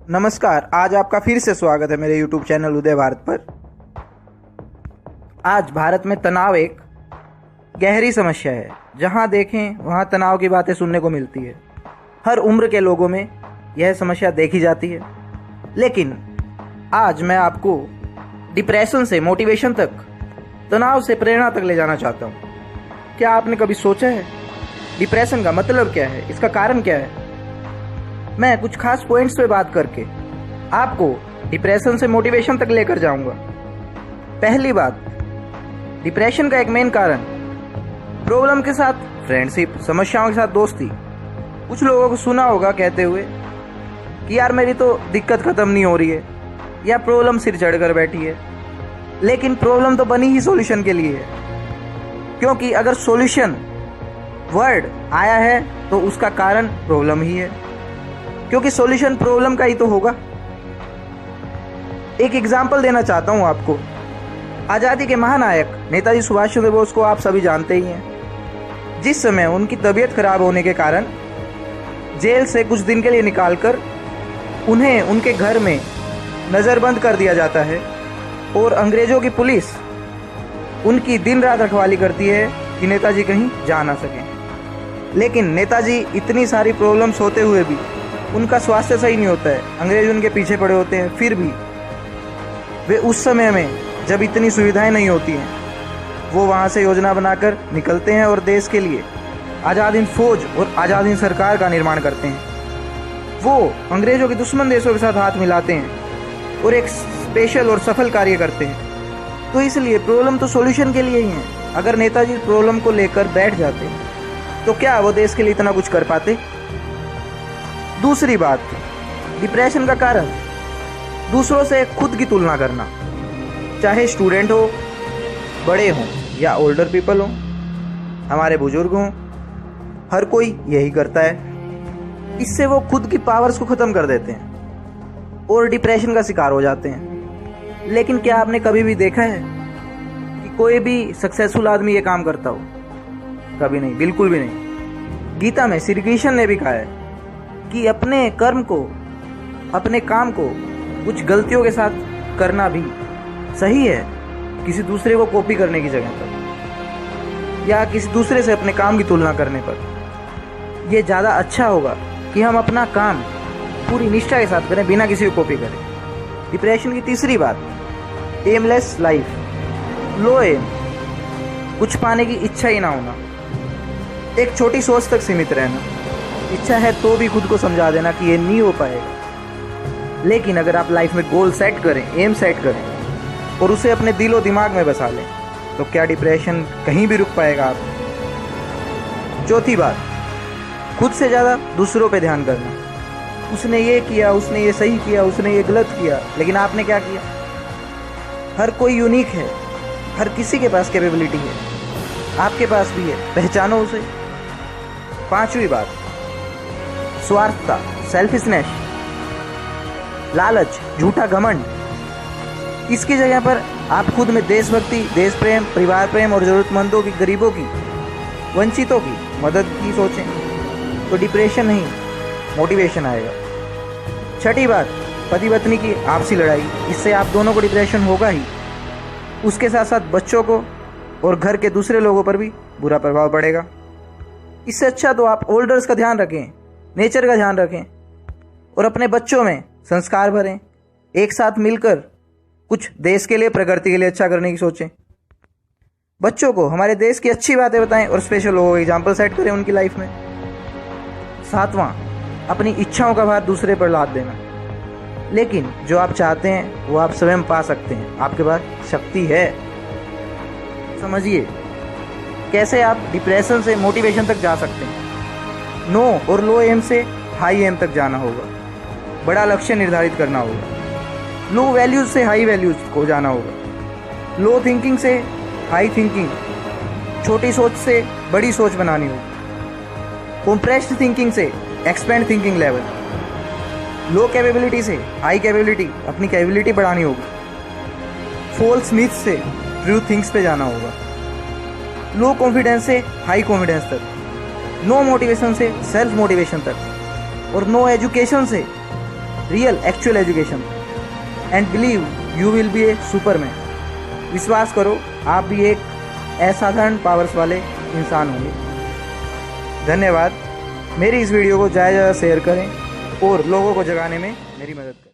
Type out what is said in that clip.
नमस्कार। आज आपका फिर से स्वागत है मेरे YouTube चैनल उदय भारत पर। आज भारत में तनाव एक गहरी समस्या है। जहां देखें वहां तनाव की बातें सुनने को मिलती है। हर उम्र के लोगों में यह समस्या देखी जाती है। लेकिन आज मैं आपको डिप्रेशन से मोटिवेशन तक, तनाव से प्रेरणा तक ले जाना चाहता हूं। क्या आपने कभी सोचा है डिप्रेशन का मतलब क्या है, इसका कारण क्या है? मैं कुछ खास पॉइंट्स पे बात करके आपको डिप्रेशन से मोटिवेशन तक लेकर जाऊंगा। पहली बात, डिप्रेशन का एक मेन कारण प्रॉब्लम के साथ फ्रेंडशिप, समस्याओं के साथ दोस्ती। कुछ लोगों को सुना होगा कहते हुए कि यार मेरी तो दिक्कत खत्म नहीं हो रही है, या प्रॉब्लम सिर चढ़कर बैठी है। लेकिन प्रॉब्लम तो बनी ही सॉल्यूशन के लिए है, क्योंकि अगर सॉल्यूशन वर्ड आया है तो उसका कारण प्रॉब्लम ही है, क्योंकि सॉल्यूशन प्रॉब्लम का ही तो होगा। एक एग्जांपल देना चाहता हूं आपको। आज़ादी के महानायक नेताजी सुभाष चंद्र बोस को आप सभी जानते ही हैं। जिस समय उनकी तबीयत खराब होने के कारण जेल से कुछ दिन के लिए निकालकर उन्हें उनके घर में नज़रबंद कर दिया जाता है और अंग्रेजों की पुलिस उनकी दिन रात रखवाली करती है कि नेताजी कहीं जा ना सकें। लेकिन नेताजी इतनी सारी प्रॉब्लम्स होते हुए भी उनका स्वास्थ्य सही नहीं होता है, अंग्रेज उनके पीछे पड़े होते हैं, फिर भी वे उस समय में जब इतनी सुविधाएं नहीं होती हैं, वो वहाँ से योजना बनाकर निकलते हैं और देश के लिए आज़ाद हिंद फौज और आज़ाद हिंद सरकार का निर्माण करते हैं। वो अंग्रेजों के दुश्मन देशों के साथ हाथ मिलाते हैं और एक स्पेशल और सफल कार्य करते हैं। तो इसलिए प्रॉब्लम तो सॉल्यूशन के लिए ही है। अगर नेताजी प्रॉब्लम को लेकर बैठ जाते तो क्या वो देश के लिए इतना कुछ कर पाते? दूसरी बात, डिप्रेशन का कारण दूसरों से खुद की तुलना करना। चाहे स्टूडेंट हो, बड़े हों या ओल्डर पीपल हों, हमारे बुजुर्ग हों, हर कोई यही करता है। इससे वो खुद की पावर्स को ख़त्म कर देते हैं और डिप्रेशन का शिकार हो जाते हैं। लेकिन क्या आपने कभी भी देखा है कि कोई भी सक्सेसफुल आदमी ये काम करता हो? कभी नहीं, बिल्कुल भी नहीं। गीता में श्री कृष्ण ने भी कहा है कि अपने कर्म को, अपने काम को कुछ गलतियों के साथ करना भी सही है, किसी दूसरे को कॉपी करने की जगह पर या किसी दूसरे से अपने काम की तुलना करने पर। यह ज़्यादा अच्छा होगा कि हम अपना काम पूरी निष्ठा के साथ करें, बिना किसी को कॉपी करें। डिप्रेशन की तीसरी बात, एमलेस लाइफ, लो एम, कुछ पाने की इच्छा ही ना होना, एक छोटी सोच तक सीमित रहना। इच्छा है तो भी खुद को समझा देना कि ये नहीं हो पाएगा। लेकिन अगर आप लाइफ में गोल सेट करें, एम सेट करें और उसे अपने दिलो दिमाग में बसा लें, तो क्या डिप्रेशन कहीं भी रुक पाएगा आप? चौथी बात, खुद से ज़्यादा दूसरों पे ध्यान करना। उसने ये किया, उसने ये सही किया, उसने ये गलत किया, लेकिन आपने क्या किया? हर कोई यूनिक है, हर किसी के पास कैपेबिलिटी है, आपके पास भी है, पहचानो उसे। पांचवी बात, स्वार्थता, सेल्फिशनेस, लालच, झूठा घमंड। इसकी जगह पर आप खुद में देशभक्ति, देश प्रेम, परिवार प्रेम और ज़रूरतमंदों की, गरीबों की, वंचितों की मदद की सोचें, तो डिप्रेशन नहीं, मोटिवेशन आएगा। छठी बात, पति पत्नी की आपसी लड़ाई। इससे आप दोनों को डिप्रेशन होगा ही, उसके साथ साथ बच्चों को और घर के दूसरे लोगों पर भी बुरा प्रभाव पड़ेगा। इससे अच्छा तो आप ओल्डर्स का ध्यान रखें, नेचर का ध्यान रखें और अपने बच्चों में संस्कार भरें। एक साथ मिलकर कुछ देश के लिए, प्रकृति के लिए अच्छा करने की सोचें। बच्चों को हमारे देश की अच्छी बातें बताएं और स्पेशल लोगों को एग्जाम्पल सेट करें उनकी लाइफ में। सातवां, अपनी इच्छाओं का भार दूसरे पर लाद देना। लेकिन जो आप चाहते हैं वो आप स्वयं पा सकते हैं, आपके पास शक्ति है। समझिए कैसे आप डिप्रेशन से मोटिवेशन तक जा सकते हैं। नो और लो एम से हाई एम तक जाना होगा, बड़ा लक्ष्य निर्धारित करना होगा। लो वैल्यूज से हाई वैल्यूज को जाना होगा। लो थिंकिंग से हाई थिंकिंग, छोटी सोच से बड़ी सोच बनानी होगी। कॉम्प्रेस्ड थिंकिंग से एक्सपेंड थिंकिंग लेवल। लो कैपेबिलिटी से हाई कैपेबिलिटी, अपनी कैपेबिलिटी बढ़ानी होगी। फॉल्स मिथ से ट्रू थिंग्स पे जाना होगा। लो कॉन्फिडेंस से हाई कॉन्फिडेंस तक। नो मोटिवेशन से सेल्फ मोटिवेशन तक। और नो एजुकेशन से real actual education and believe you will be A Superman. विश्वास करो, आप भी एक असाधारण पावर्स वाले इंसान होंगे। धन्यवाद। मेरी इस वीडियो को ज़्यादा से ज़्यादा शेयर करें और लोगों को जगाने में मेरी मदद करें।